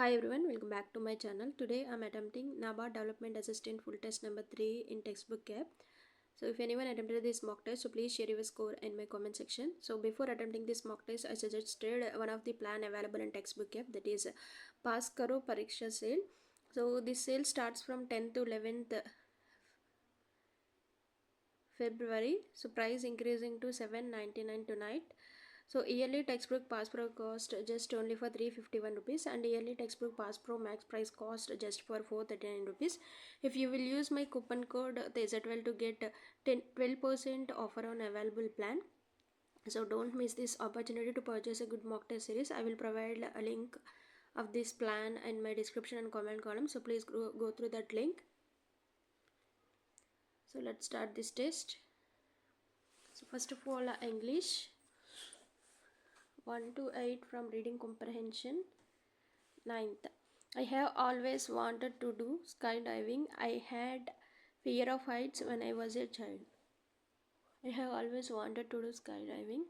Hi everyone, welcome back to my channel. Today I'm attempting NABARD Development Assistant Full Test number 3 in Textbook app. So if anyone attempted this mock test, so please share your score in my comment section. So before attempting this mock test, I suggested one of the plan available in Textbook app, that is Pass Karo Pariksha sale. So this sale starts from 10th to 11th February. So price increasing to $7.99 tonight. So yearly textbook Pass Pro cost just only for 351 rupees, and yearly textbook Pass Pro Max price cost just for 439 rupees. If you will use my coupon code TESA12 to get 12% offer on available plan. So don't miss this opportunity to purchase a good mock test series. I will provide a link of this plan in my description and comment column. So please go through that link. So let's start this test. So first of all, English 1 to 8 from reading comprehension. 9th, I have always wanted to do skydiving. I had fear of heights when I was a child. I have always wanted to do skydiving.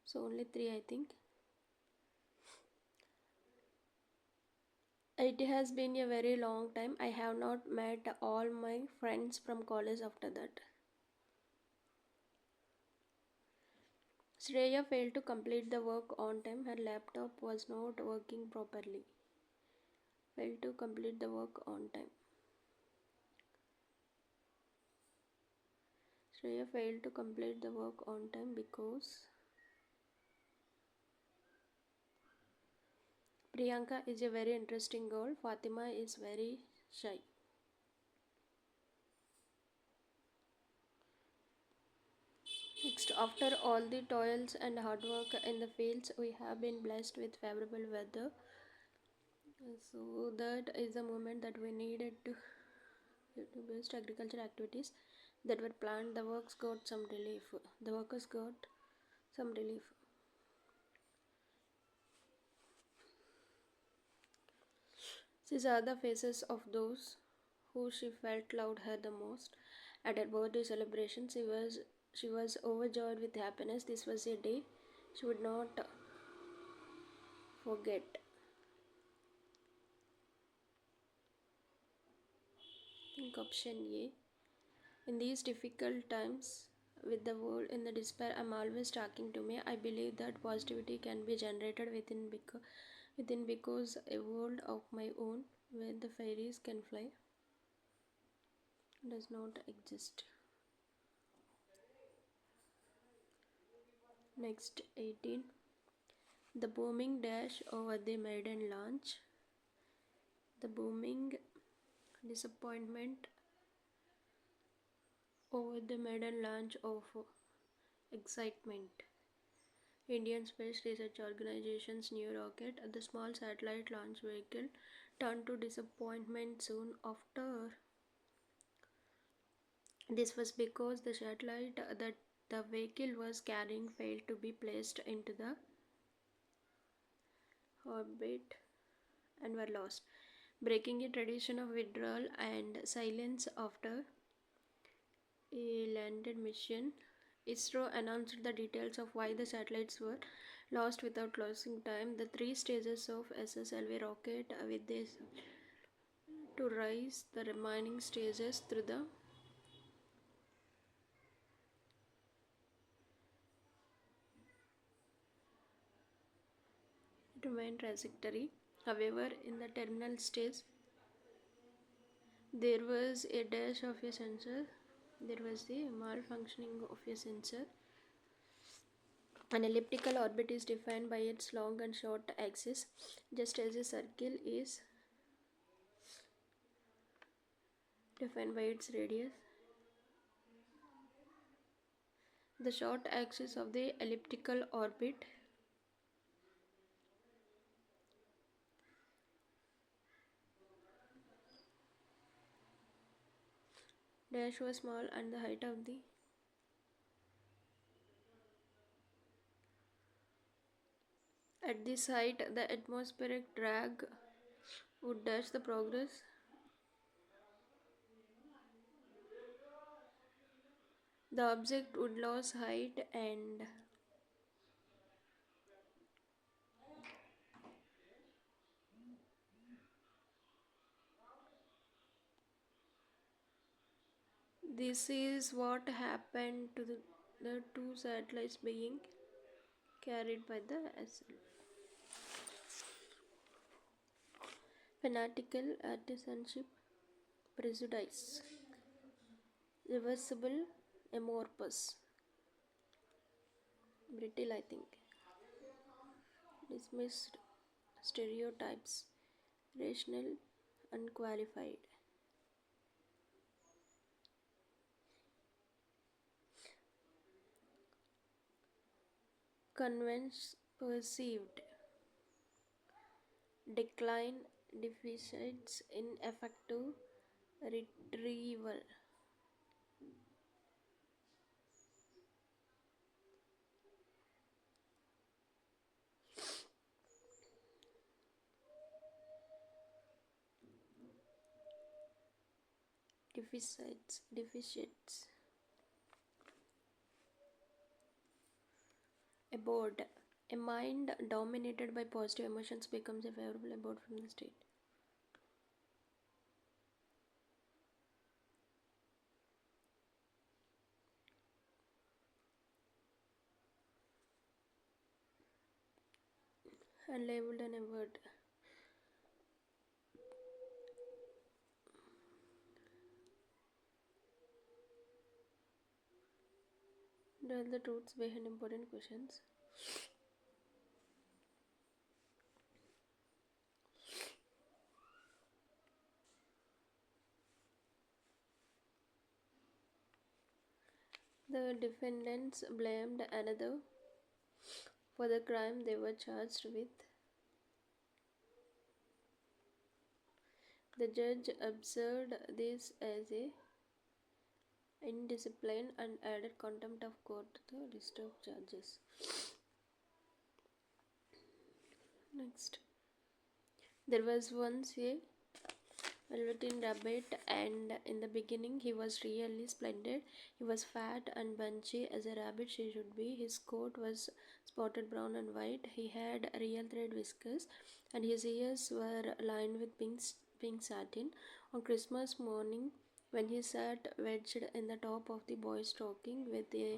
So only 3, I think. It has been a very long time. I have not met all my friends from college after that. Shreya failed to complete the work on time. Her laptop was not working properly. Failed to complete the work on time. Shreya failed to complete the work on time because Priyanka is a very interesting girl. Fatima is very shy. Next, after all the toils and hard work in the fields, we have been blessed with favorable weather. So that is the moment that we needed to boost agricultural activities that were planned. The works got some relief. The workers got some relief. These are the faces of those who she felt loved her the most. At her birthday celebration, she was overjoyed with happiness. This was a day she would not forget. Think option A. In these difficult times, with the world in the despair, I'm always talking to me. I believe that positivity can be generated within because a world of my own where the fairies can fly does not exist. Next, 18. The booming dash over the maiden launch. The booming disappointment over the maiden launch of excitement. Indian Space Research Organization's new rocket, the small satellite launch vehicle, turned to disappointment soon after. This was because the satellite that the vehicle was carrying failed to be placed into the orbit and were lost, breaking a tradition of withdrawal and silence after a landed mission. ISRO announced the details of why the satellites were lost without losing time. The 3 stages of SSLV rocket with this to raise the remaining stages through the remain trajectory. However, in the terminal stage, there was a dash of a sensor. There was the malfunctioning of a sensor. An elliptical orbit is defined by its long and short axis, just as a circle is defined by its radius. The short axis of the elliptical orbit dash was small and the height of the at this height the atmospheric drag would dash the progress. The object would lose height and this is what happened to the two satellites being carried by the SL. Fanatical artisanship prejudice. Reversible amorphous. Brittle, I think. Dismissed stereotypes. Rational, unqualified. Convince perceived. Decline deficits in effective retrieval. Deficits. Abode. A mind dominated by positive emotions becomes a favorable abode from the state. Unlabeled and avert. Tell the truths behind important questions. The defendants blamed another for the crime they were charged with. The judge observed this as a indiscipline and added contempt of court to the list of charges. Next, there was once a velveteen rabbit, and in the beginning he was really splendid. He was fat and bunchy as a rabbit she should be. His coat was spotted brown and white. He had real thread whiskers, and his ears were lined with pink satin. On Christmas morning, when he sat wedged in the top of the boy's stocking with a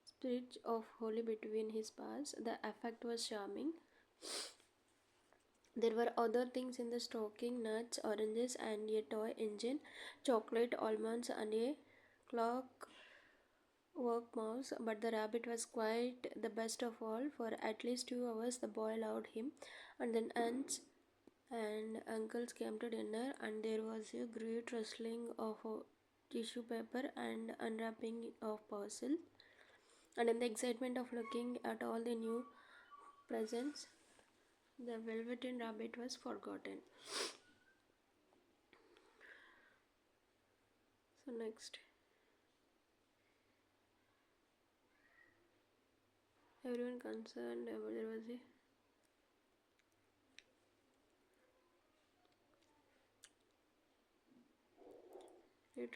sprig of holly between his paws, the effect was charming. There were other things in the stocking: nuts, oranges, and a toy engine, chocolate, almonds, and a clockwork mouse. But the rabbit was quite the best of all. For at least 2 hours, the boy loved him, and then aunts and uncles came to dinner, and there was a great rustling of tissue paper and unwrapping of parcels. And in the excitement of looking at all the new presents, the velveteen rabbit was forgotten. So next, everyone concerned about there was a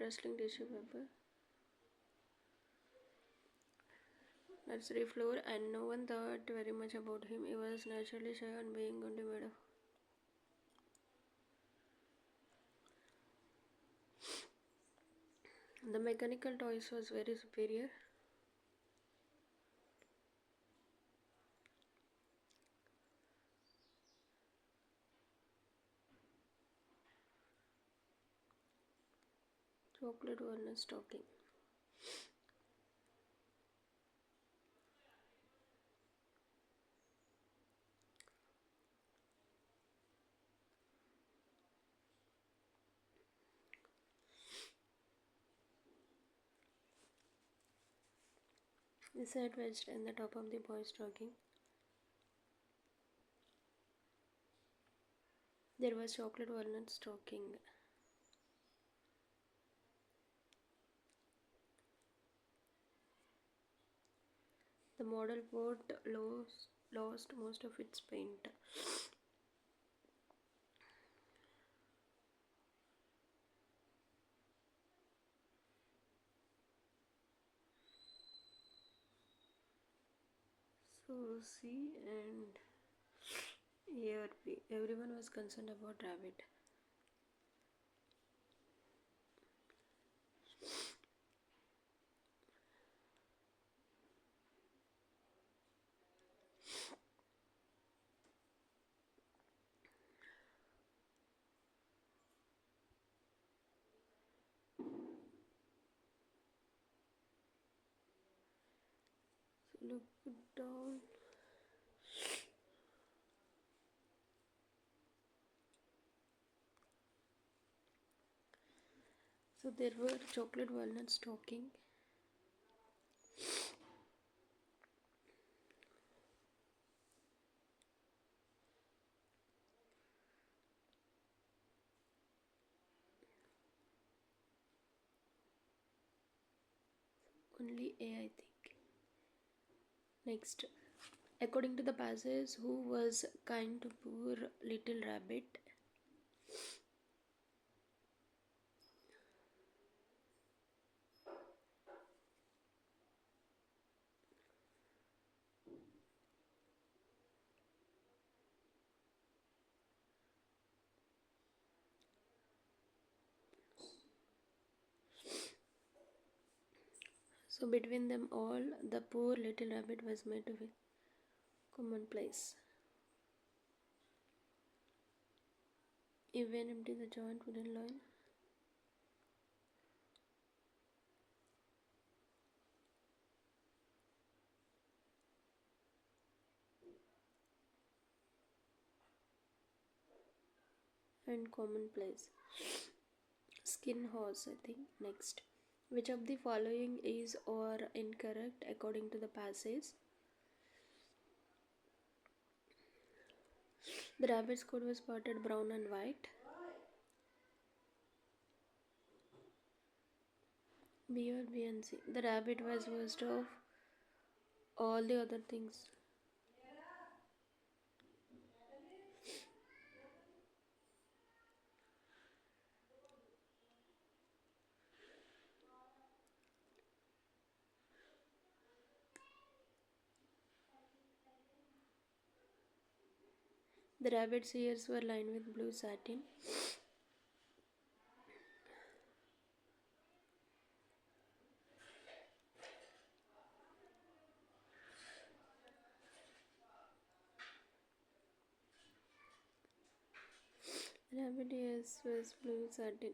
rustling tissue paper, nursery floor, and no one thought very much about him. He was naturally shy and being going to made of. The mechanical toys was very superior. Chocolate walnut stocking. The sat wedged in the top of the boy's stocking. There was chocolate walnut stocking. The model boat lost most of its paint. So C and A or B. Everyone was concerned about rabbit. So look it down. So there were chocolate walnuts talking. Only A, I think. Next, according to the passage, who was kind to poor little rabbit? So between them all, the poor little rabbit was made to be commonplace. Even empty the joint wooden line. And commonplace. Skin horse, I think. Next. Which of the following is or incorrect according to the passage? The rabbit's coat was spotted brown and white. B or B and C. The rabbit was worst of all the other things. The rabbit's ears were lined with blue satin. The rabbit's ears was blue satin.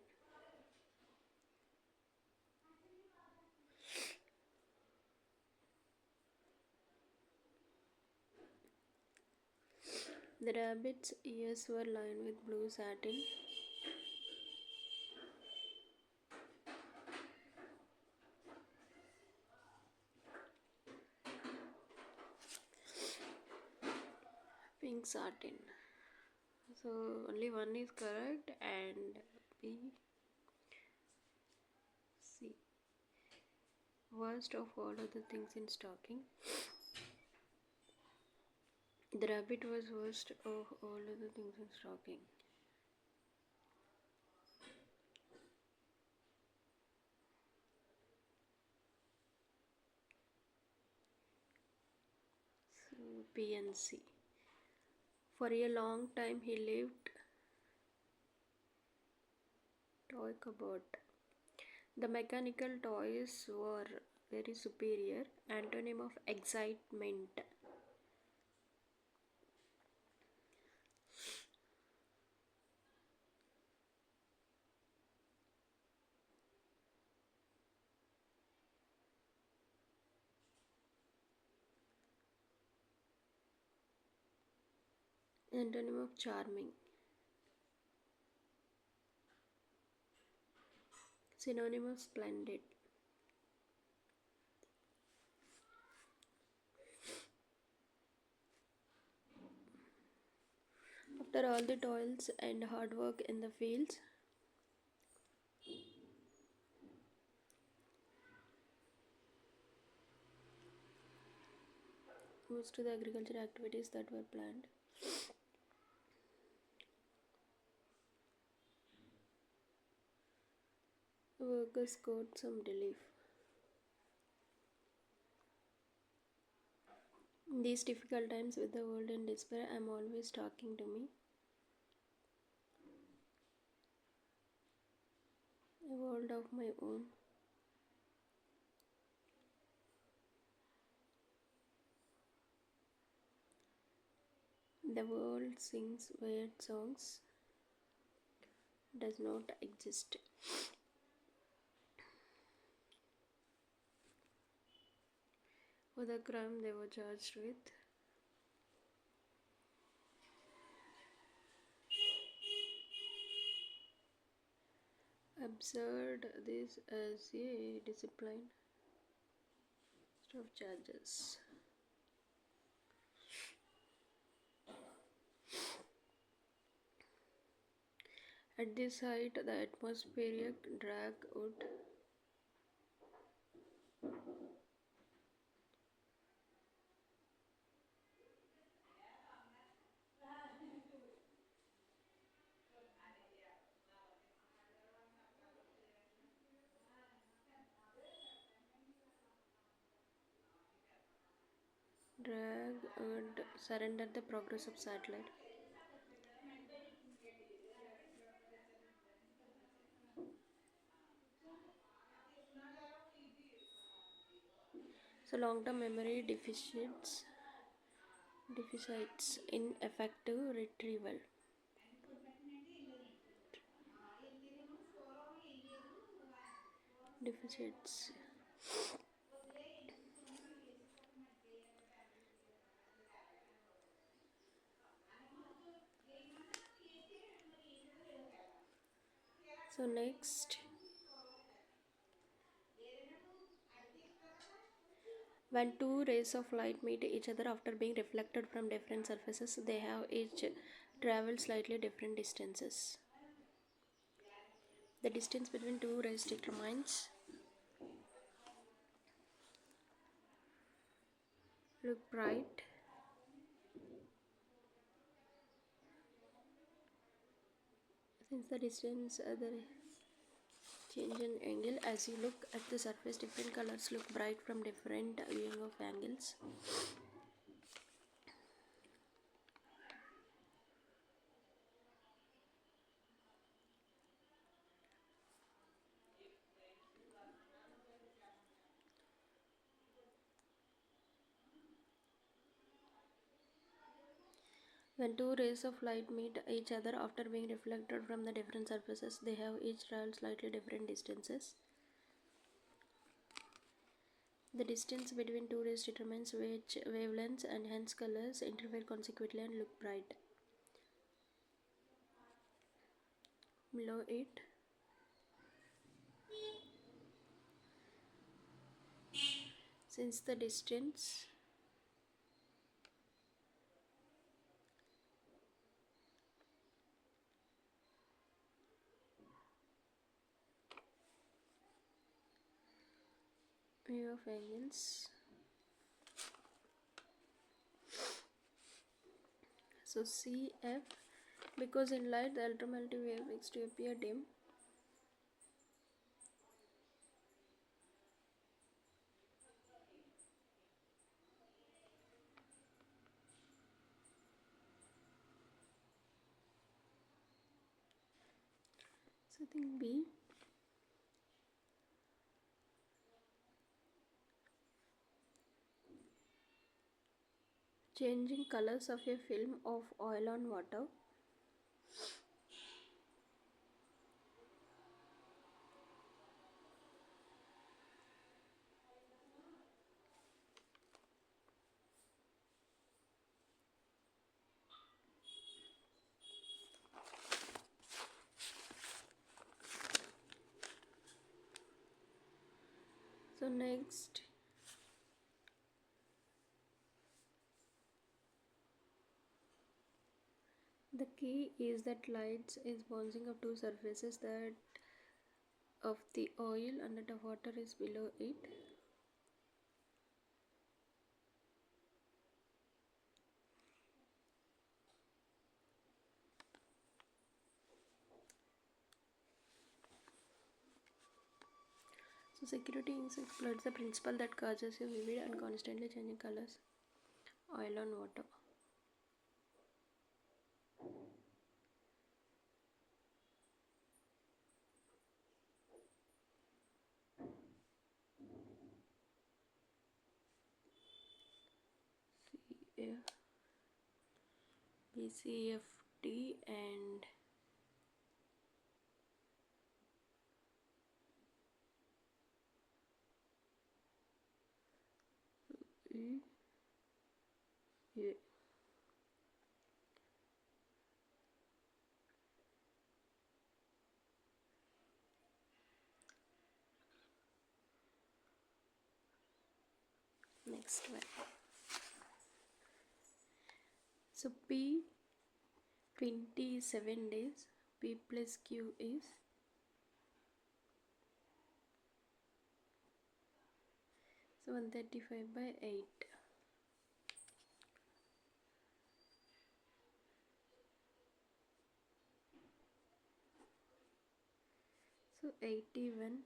The rabbit's ears were lined with blue satin. Pink satin. So only one is correct and B, C. Worst of all other things in stocking. The rabbit was worst of all other things in stocking. So B and C. For a long time he lived toy cupboard. The mechanical toys were very superior. Antonym of excitement. Antonym of charming. Synonym of splendid. After all the toils and hard work in the fields, goes to the agriculture activities that were planned. The workers got some relief. In these difficult times with the world in despair, I'm always talking to me. A world of my own. The world sings weird songs. Does not exist. For the crime they were charged with. Absurd this as a discipline of charges. At this height, the atmospheric drag would drag and surrender the progress of satellite. So long-term memory deficits in effective retrieval. Deficits. So next, when two rays of light meet each other after being reflected from different surfaces, they have each traveled slightly different distances. The distance between two rays determines look bright. Since the distance the change in angle as you look at the surface, different colors look bright from different viewing of angles. When two rays of light meet each other after being reflected from the different surfaces, they have each traveled slightly different distances. The distance between two rays determines which wavelengths and hence colors interfere consequently and look bright. Below it, since the distance view of angles, so CF, because in light the ultraviolet wave makes to appear dim, so I think B. Changing colors of a film of oil on water. So next, the key is that light is bouncing off two surfaces, that of the oil and that of water is below it. So security inks exploits the principle that causes a vivid and constantly changing colors. oil on water. CF, BCFT and E. A. Next one. So P 27 days, P plus Q is 135 by 8. So 81.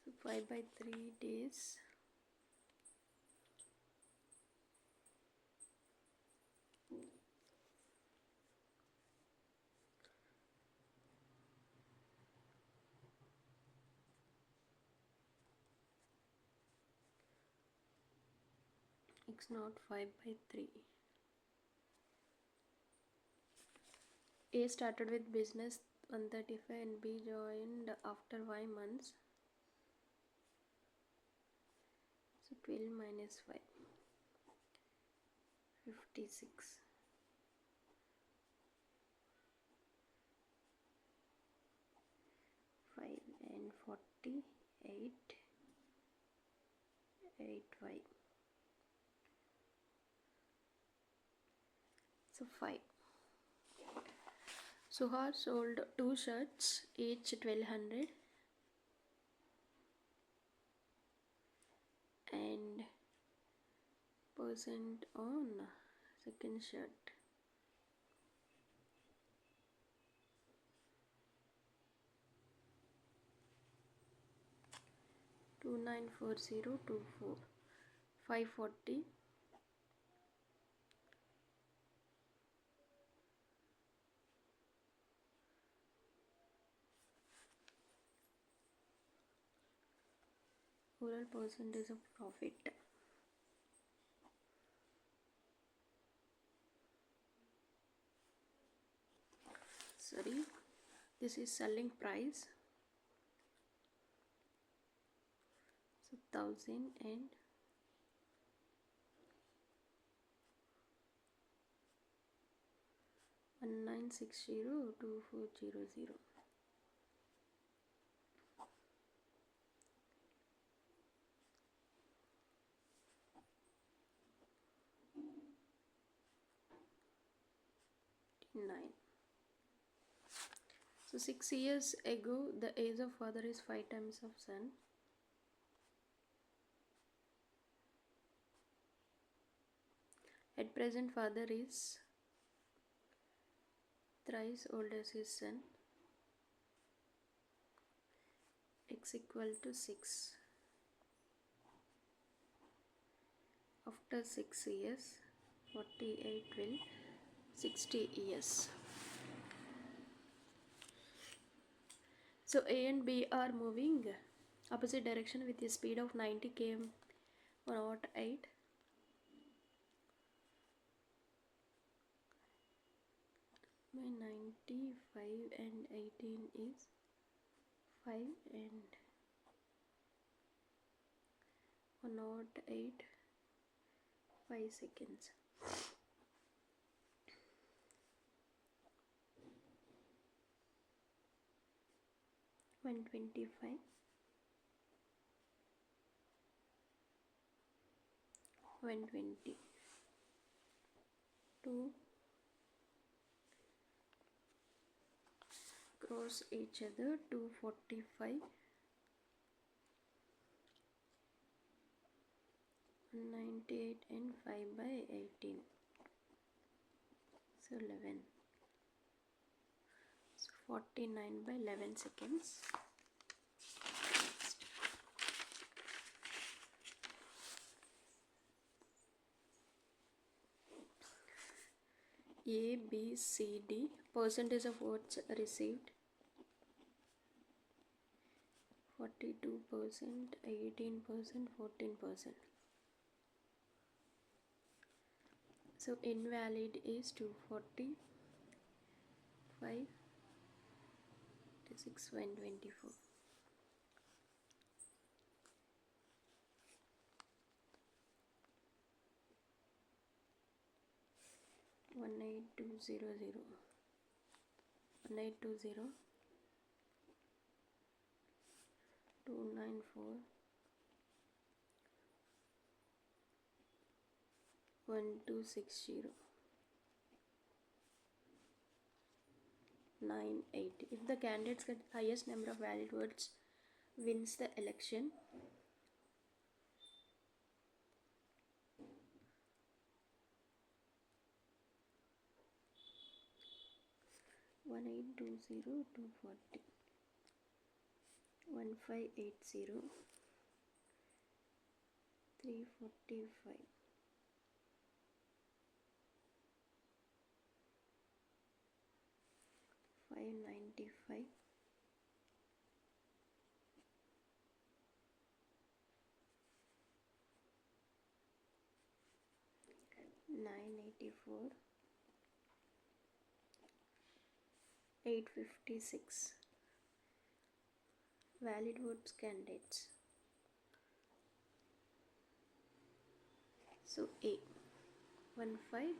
So 5 by 3 days. X naught 5 by 3. A started with business 135 and B joined after Y months. So 12 minus 5. 56. 5 and 48. 8Y. So 5. Suhar sold 2 shirts, each 1200, and percent on second shirt. Two 94024 540. Overall percentage of profit. Sorry, this is selling price. So 1000 and 19602400. Nine. So 6 years ago, the age of father is 5 times of son. At present, father is thrice old as his son. X equal to 6. After 6 years, 48 will 60 years. So A and B are moving opposite direction with a speed of 90 km per 8. My 95 and 18 is 5 and 108 5 seconds. 125 120 2 cross each other. 245 198 and 5 by 18. So 11. So 49 by 11 seconds. Next. A, B, C, D. Percentage of votes received 42%, 18%, 14%. So invalid is 240, 5, 6, 124. 18200, 1820, 294, 1260, 980. If the candidates get highest number of valid votes wins the election. One eight two zero 240, 1580, 345, 595, 984, 856. Valid votes candidates. So A 15.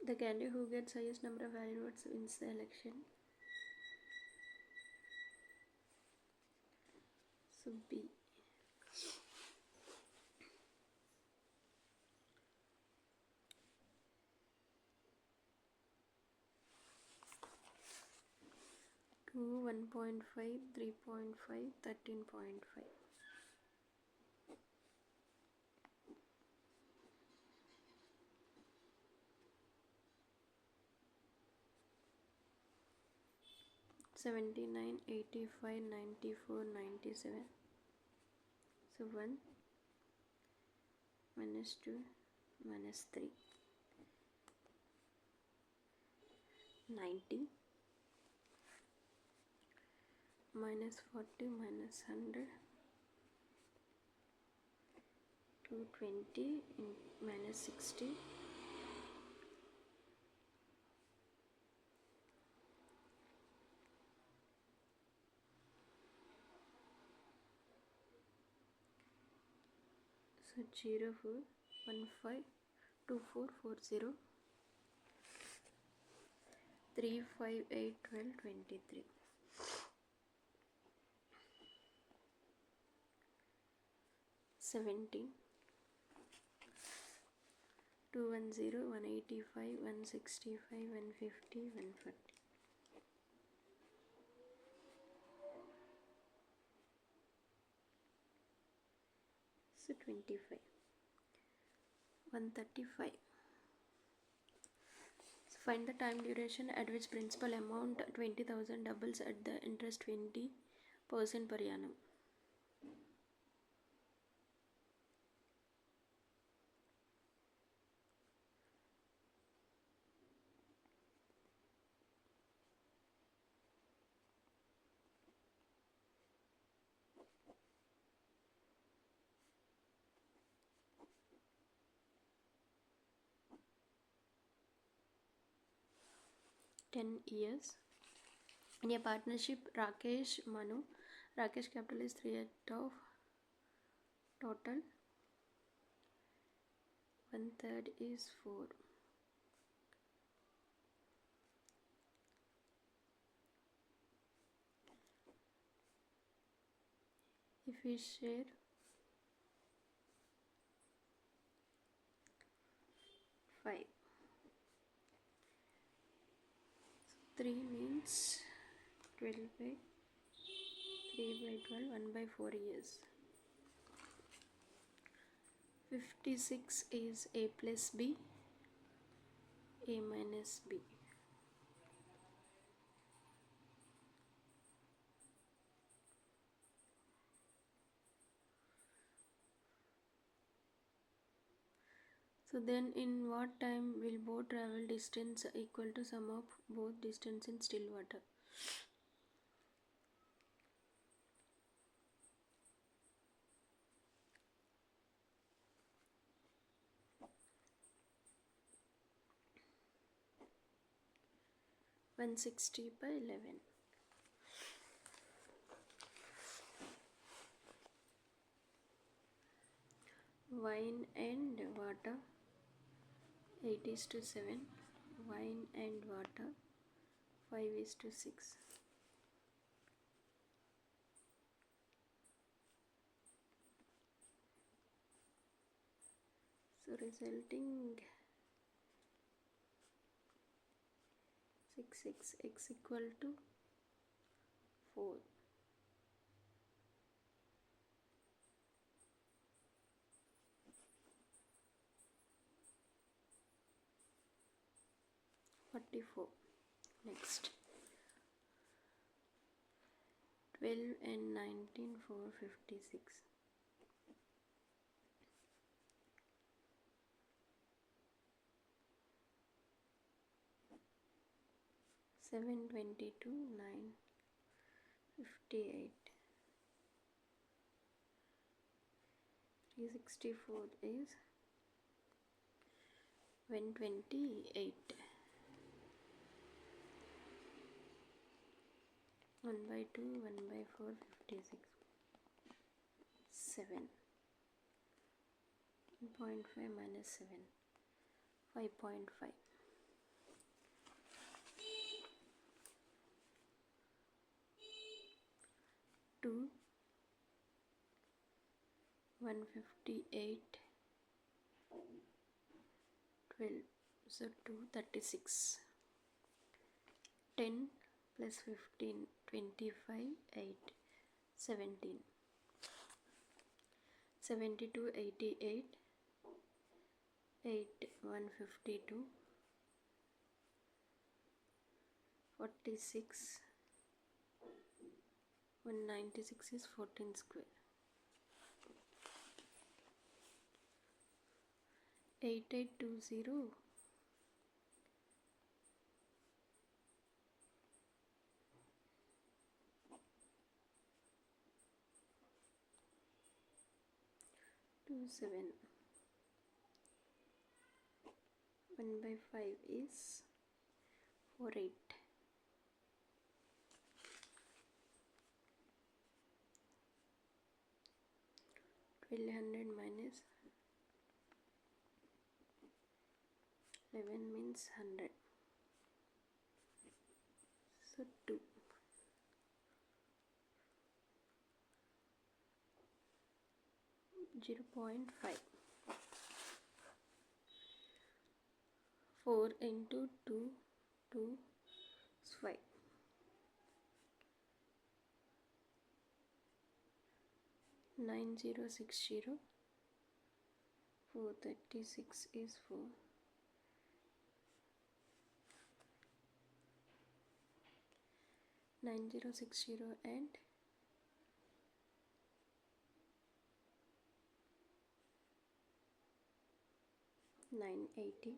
The candidate who gets highest number of valid votes wins the election. So B. Two 1.5, 3.5, 13.5. 79, 85, 94, 97. So 1 minus 2 minus 3. 90 minus 40 minus 100. 220 minus 60. 0 4 1 5 2 4 4 0 3 5 8 12 23. 70 210 185 165 150 140. So 25 135. So find the time duration at which principal amount 20,000 doubles at the interest 20% per annum. $10. In a partnership, Rakesh, Manu. Rakesh capital is 3 of total. 1/3 is 4. If we share 5. 3 means 12 by 3 by 12, 1/4 years. 56 is A plus B, A minus B. So then in what time will both travel distance equal to sum of both distance in still water? One 60/11. Wine and water 8:7. Wine and water 5:6. So resulting 6 x equal to 4. Next 12 and 19 456. 722 958. 364 is 128. 1/2 1/4 56. 7. 1.5 minus 7 5.5. 2 158 12. So 236. 10 plus 15 25 8 17. 72 88 8 152 46. 196 is 14 square. 8820 27. 1/5 is 48. 1200 minus 11 means 100. So 2. 0.5. 4 into 2 2 is 5. 9060 436 is 4. 9060 and 980.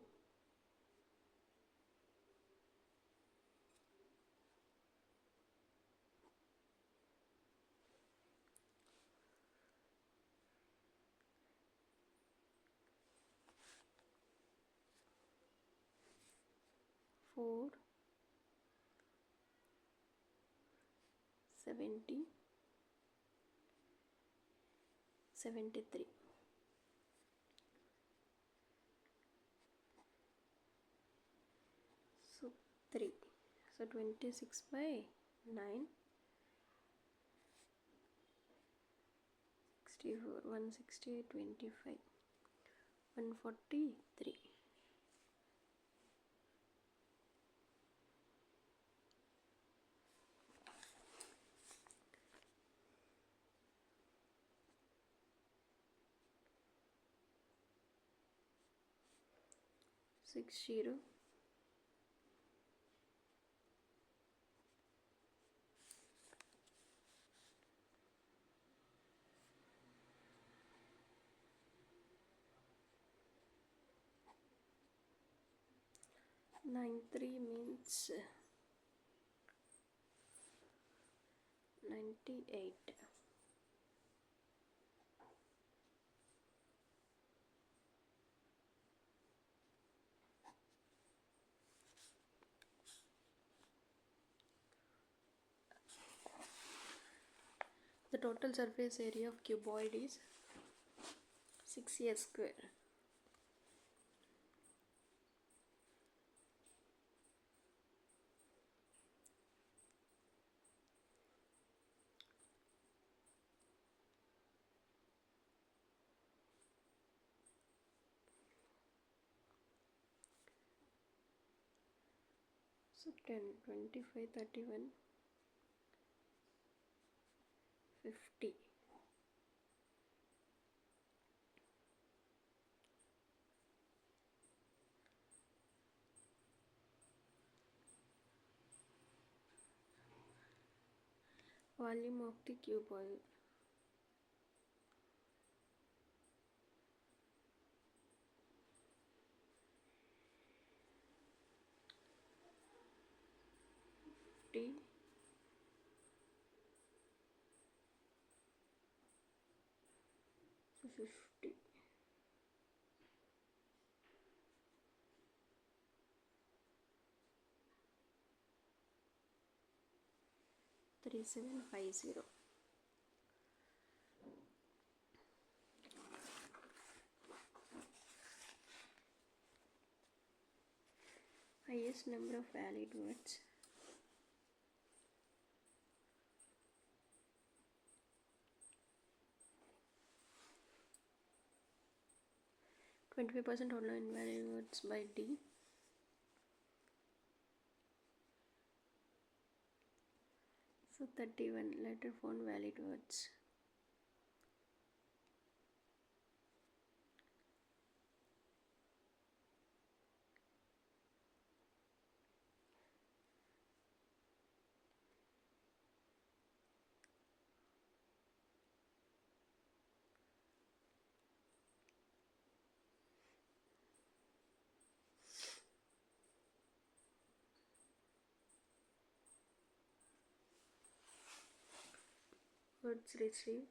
4 70 73. So 3. So 26/9 64 160 25 143. 60 93 means 98. The total surface area of cuboid is 6a square. So 10, 25, 31, 50. Volume of the cuboid. T 50. Three 750. Highest number of valid words. 25% only invalid words by D. So 31 later found valid words. Words received.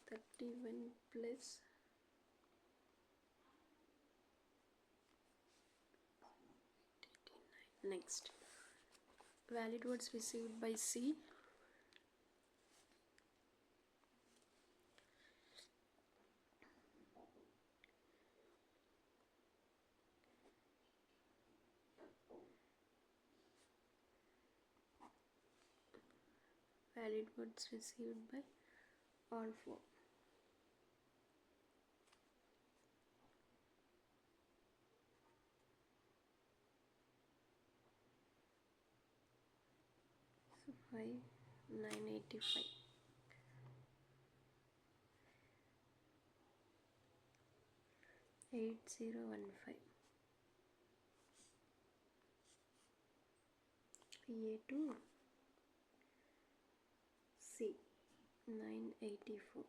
Thirty-one plus next. Valid words received by C. Valid words received by all four. So 5 985. 8015. PA2 C 984.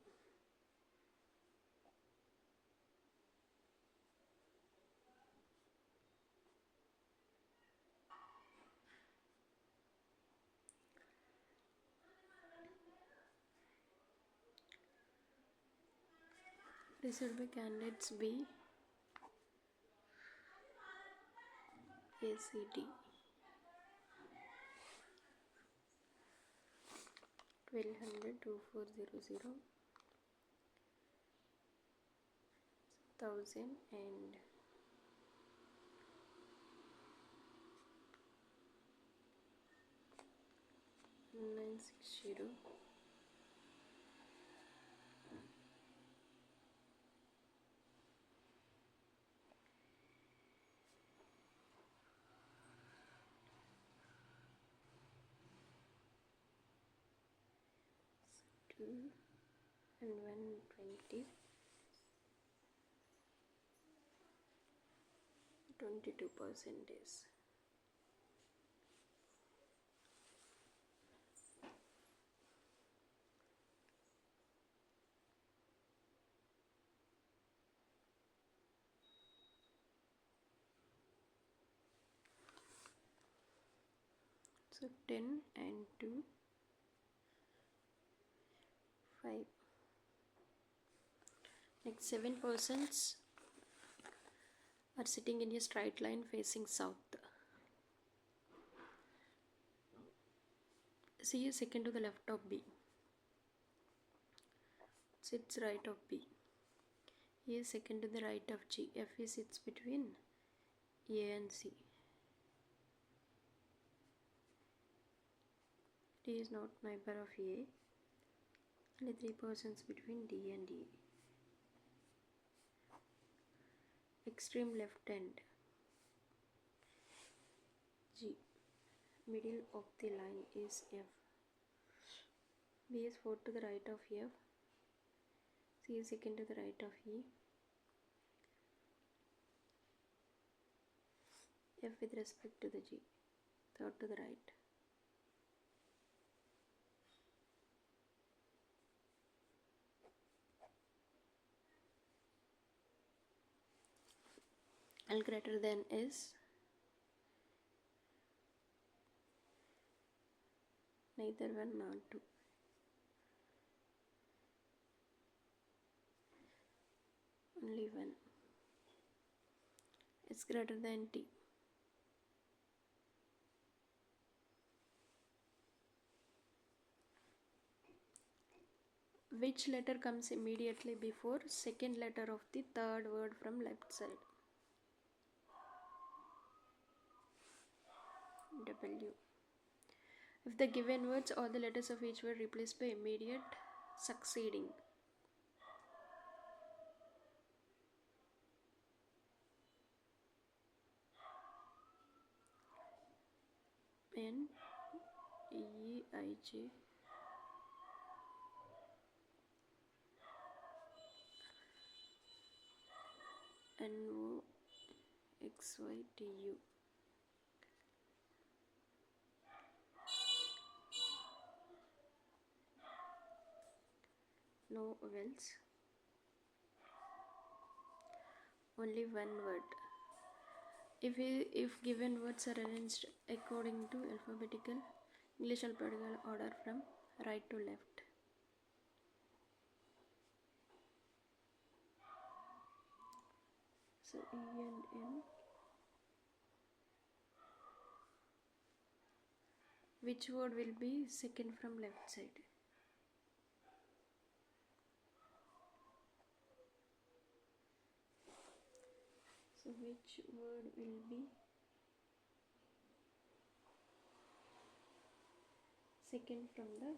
Received by candidates B ACD 1200 2400 1000 and 960. 2 and 120, 22%. So 10 and 2, 5. Next, 7 persons are sitting in a straight line facing south. C is second to the left of B. Sits right of B. E is second to the right of G. F is sits between A and C. D is not neighbor of A. Only 3 persons between D and E. Extreme left end G. Middle of the line is F. B is fourth to the right of F. C is second to the right of E. F with respect to the G. Third to the right. L greater than is neither 1 nor 2. Only 1. Is greater than T. Which letter comes immediately before second letter of the third word from left side? W. If the given words, all the letters of each word replaced by immediate succeeding. N, E, I, J. N, O, X, Y, T, U. No vowels. Only one word. If given words are arranged according to alphabetical English alphabetical order from right to left. So E and M. Which word will be second from left side? So which word will be second from the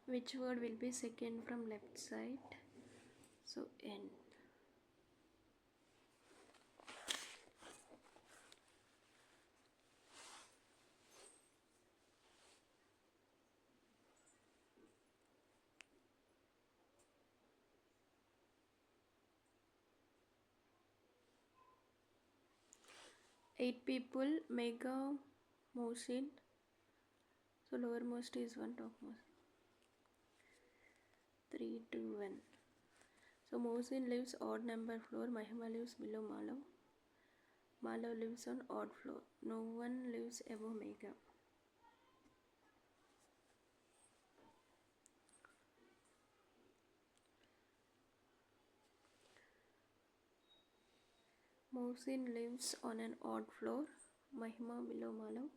which word will be second from left side? So N. Eight people, Mega, Mohsin. So lowermost is 1, topmost. 3, 2, 1. So Mohsin lives odd number floor. Mahima lives below Malav. Malav lives on odd floor. No one lives above Mega. Mohsin lives on an odd floor. Mahima below Malav.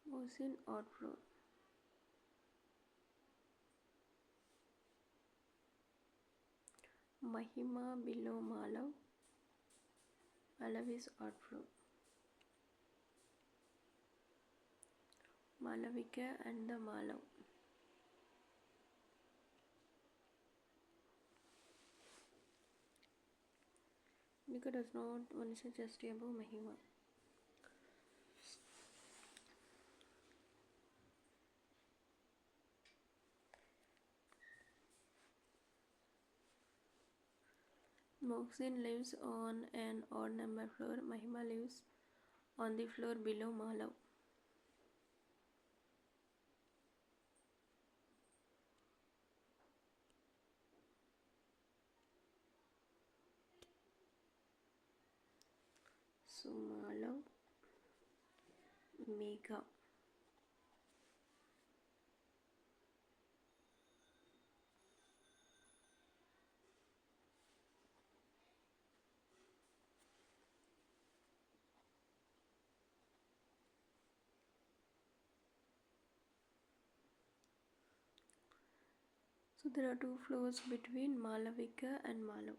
Mohsin odd floor. Mahima below Malav. Malav is odd floor. Malavika and the Malav. Nika does not vanish just above Mahima. Moxin lives on an odd number floor. Mahima lives on the floor below Malav. So Malav, Mega. So there are two floors between Malavika and Malav.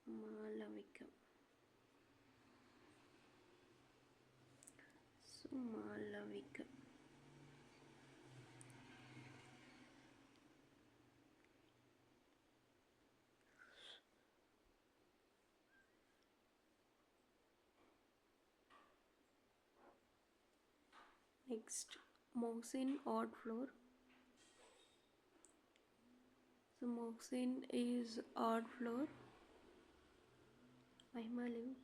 Malavika. So Malavika. Next, Moxin odd floor. So Moxin is odd floor. Mahima lives.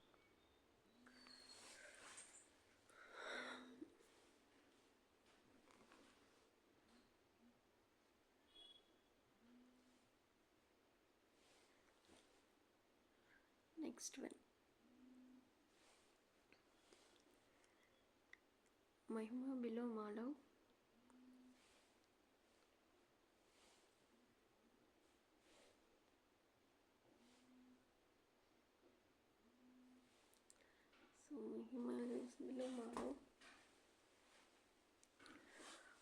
Next one. Mahima below Malav. So Mahima lives below Malav.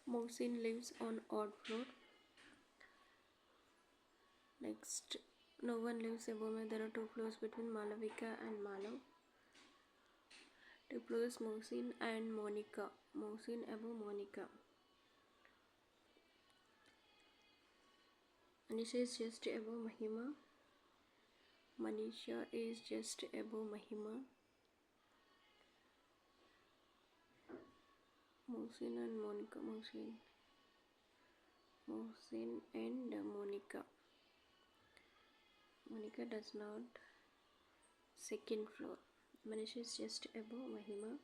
Moxin lives on odd floor. Next, no one lives above me. There are two floors between Malavika and Malav. Two floors Moxin and Monica. Moxin above Monica. Manisha is just above Mahima. Manisha is just above Mahima. Moxin and Monica. Moxin and Monica. Monica does not. Second floor. Manisha is just above Mahima.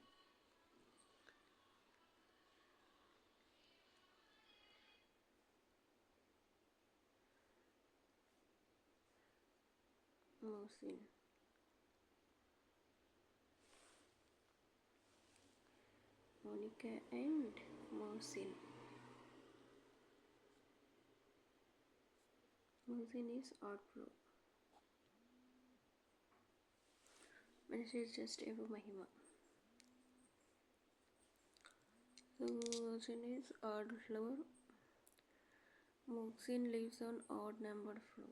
Moxin. Monica and Moxin. Moxin is odd floor. Manisha is just above Mahima. So Moxin is odd floor. Moxin lives on odd numbered floor.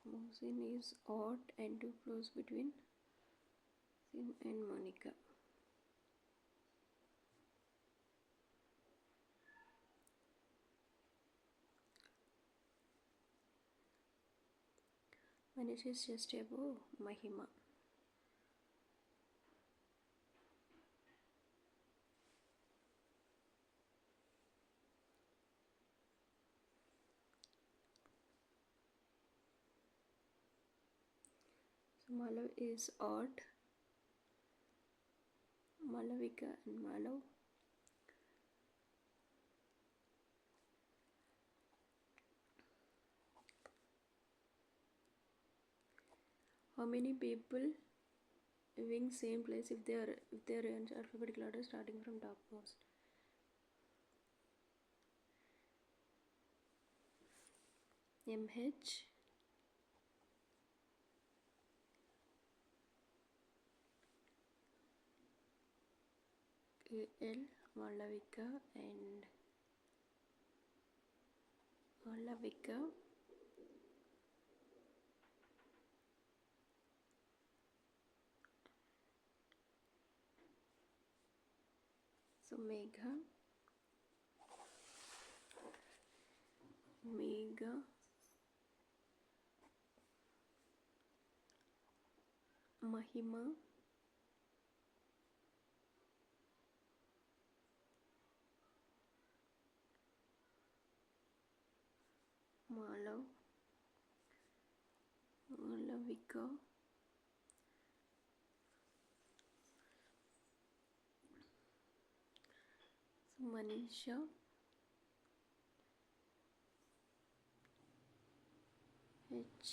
Moxin is odd and two floors between Sin and Monica. Manisha is just above Mahima. So Malav is odd. Malavika and Malav. How many people Wing same place if they are in alphabetical order starting from topmost. MH, AL, Malavika and Malavika, so Megha, Mahima, Malav, Malavika, so Manisha, H,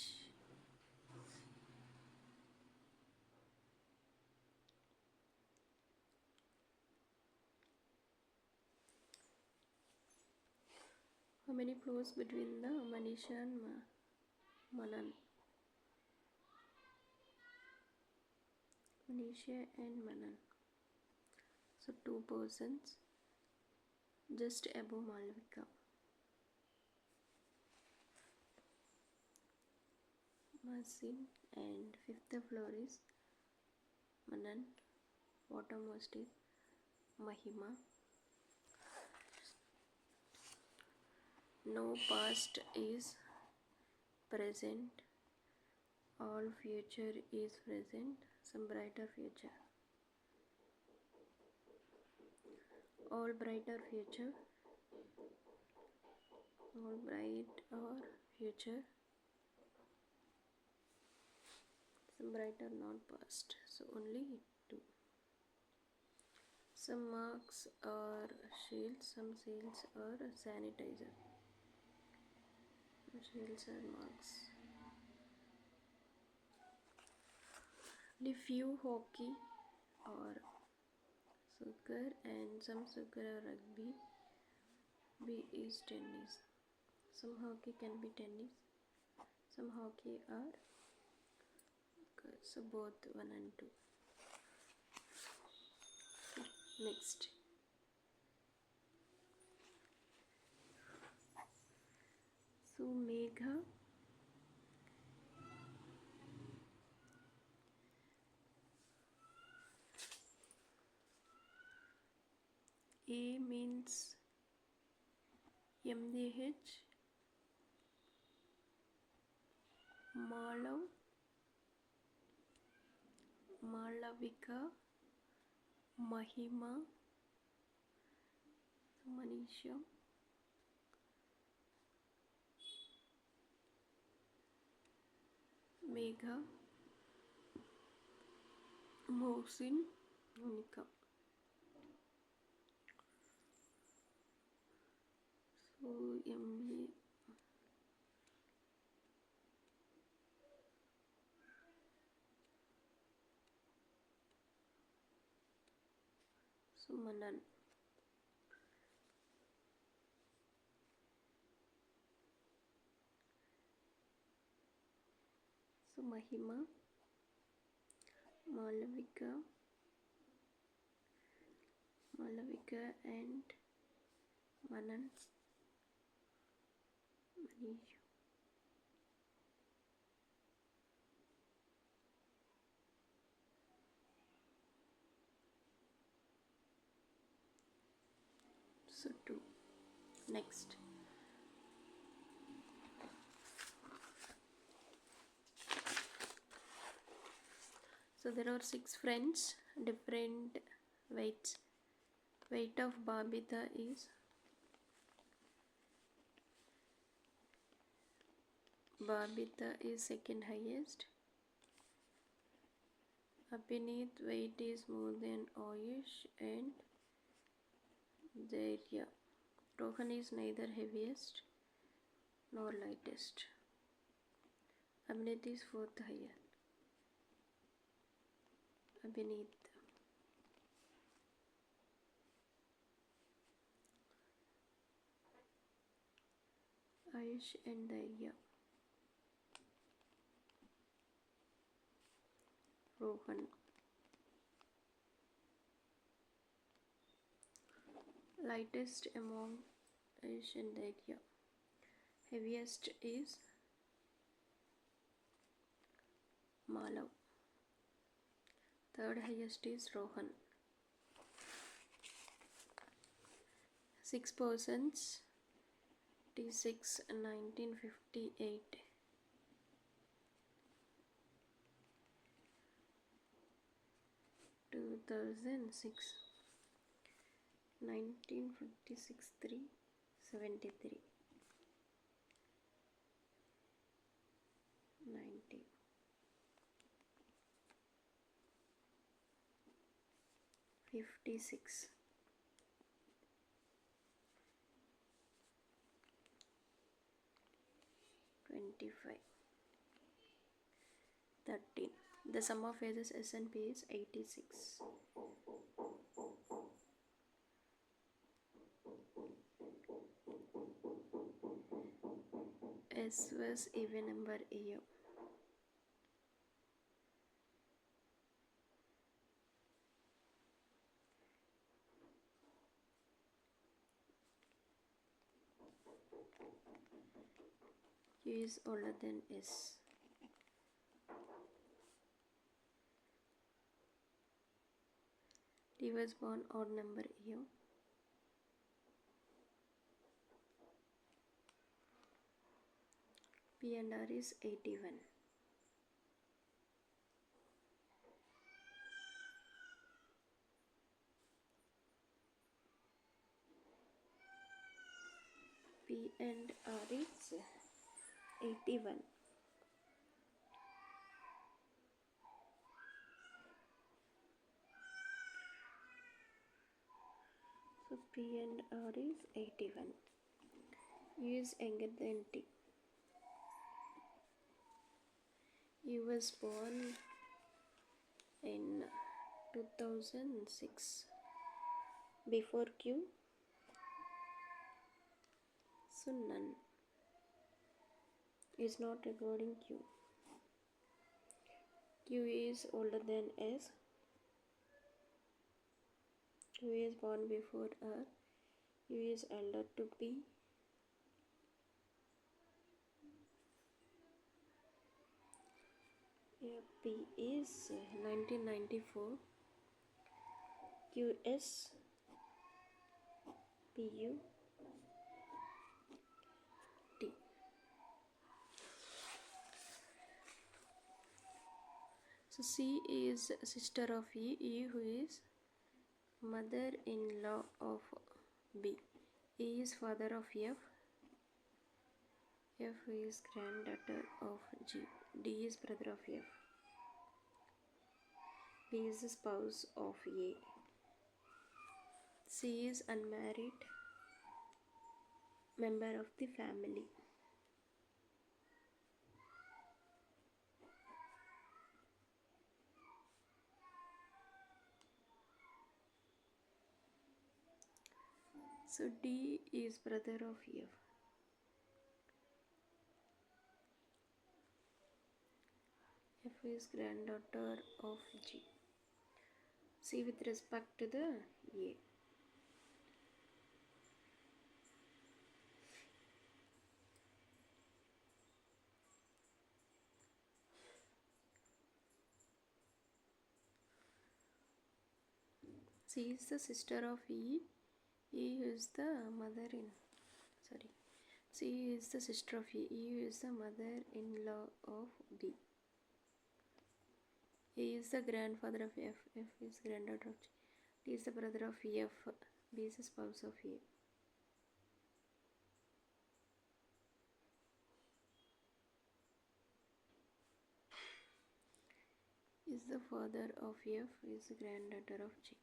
how many floors between the Manisha and Manan? Manisha and Manan. So 2 persons just above Malavika. Masin, and 5th floor is Manan, bottommost is Mahima. No past is present, all future is present, some brighter future. All brighter future, all bright or future, some brighter not past, so only 2. Some marks are shields, some shields are sanitizer. Shields are marks. The few hockey or soccer and some soccer or rugby. B is tennis. Some hockey can be tennis. Some hockey are soccer. So both 1 and 2. Next. So Megha, A means MDH, Malav, Malavika, Mahima, Manisha, Megha, Mohsin, Monica. So MB, so Manan. So Mahima, Malavika and Manan, Manish. So 2. Next. So there are 6 friends, different weights. Weight of Babita is second highest. Abhinit weight is more than Ayush and Zairya. Rohan is neither heaviest nor lightest. Abhinit is 4th highest. beneath. Ayush and Daya. Rohan. Lightest among Ayush and Daya. Heaviest is Malav. Third highest is Rohan. 6 persons. T6 1958. 2006. 1956 3 73. 90. 56. 25. 13. The sum of phases S and P is 86. S was even number here. Q is older than S. T was born odd number here. P and R is 81. P and R is 81. So P and R is 81. U is younger than T. U was born in 2006. Before Q, so none. Is not recording Q. Q is older than S. Q is born before R. Q is elder to P. Here P is 1994. QS PU T. So C is sister of E. E who is mother-in-law of B. E is father of F. F is granddaughter of G. D is brother of F. P is the spouse of A. C is unmarried member of the family. So D is brother of F. F is granddaughter of G. C with respect to the A. C is the sister of E. E is the C is the sister of E. E is the mother-in-law of B. A is the grandfather of F. F is granddaughter of G. D is the brother of F. B is the spouse of A. Is the father of F. Is the granddaughter of G.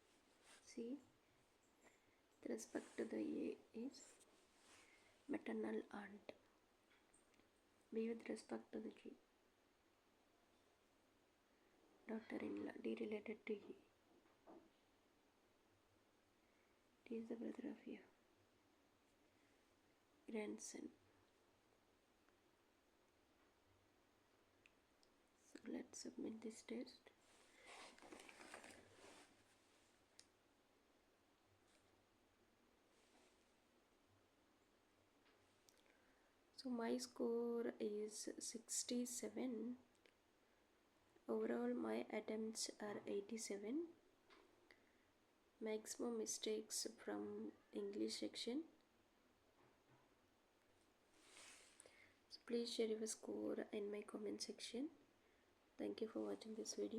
C with respect to the A is maternal aunt. B with respect to the G. daughter-in-law, D related to E. D is the brother of you. Grandson. So let's submit this test. So my score is 67. Overall my attempts are 87. Maximum mistakes from English section. So please share your score in my comment section. Thank you for watching this video.